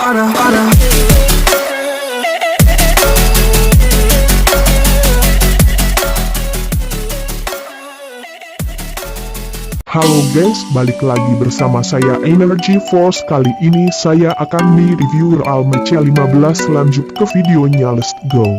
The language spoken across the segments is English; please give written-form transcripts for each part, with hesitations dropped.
Halo guys, balik lagi bersama saya Energy Force. Kali ini saya akan mereview Realme C15. Lanjut ke videonya, let's go.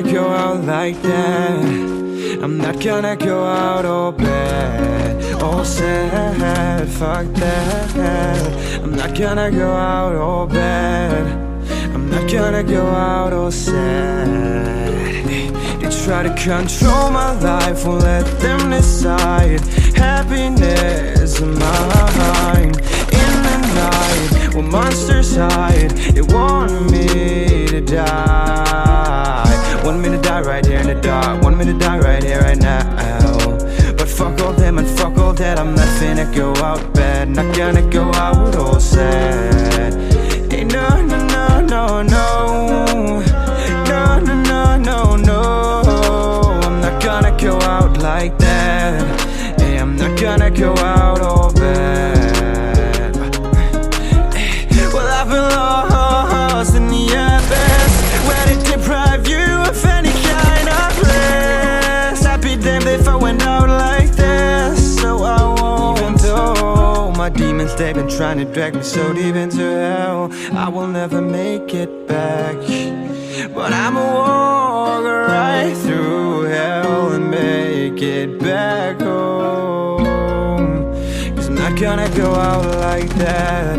gonna go out like that. I'm not gonna go out all bad, all sad, fuck that. I'm not gonna go out all bad. I'm not gonna go out all sad. They try to control my life, won't let them decide. Happiness of mine. In the night, where monsters hide, they want me to die. Want me to die right here in the dark. Want me to die right here, right now. But fuck all them and fuck all that. I'm not finna go out bad. Not gonna go out all sad. Hey, no, no, no, no, no. No, no, no, no, no. I'm not gonna go out like that. Hey, I'm not gonna go out all bad. Well, I've been lost in the abyss, where they deprive you of any kind of bliss. I'd be damned if I went out like this. So I won't. Even though my demons, they've been trying to drag me so deep into hell, I will never make it back. But I'ma walk right through hell and make it back home. 'Cause I'm not gonna go out like that.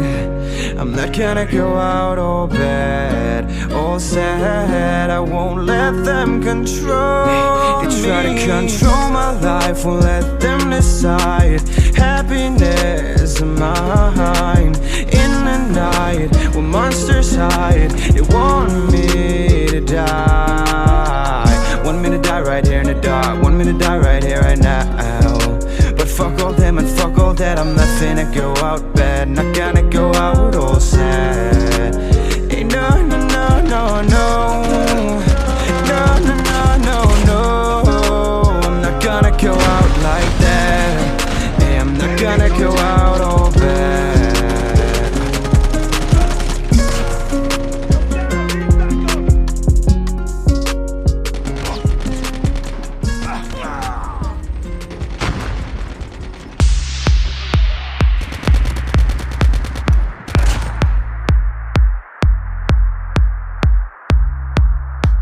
I'm not gonna go out all bad, all sad. I won't let them control me. They try to control my life, won't let them decide. Happiness of mine. In the night, where monsters hide, they want me to die. Want me to die right here in the dark. Want me to die right here, right now. But fuck all them and fuck all that. I'm not finna go out bad. Not gonna go out all sad. Hey, no, no, no, no, no. No, no, no, no, no. I'm not gonna go out like that. Hey, I'm not gonna go out all bad.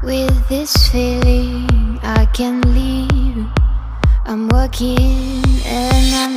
With this feeling I can leave. I'm working and I'm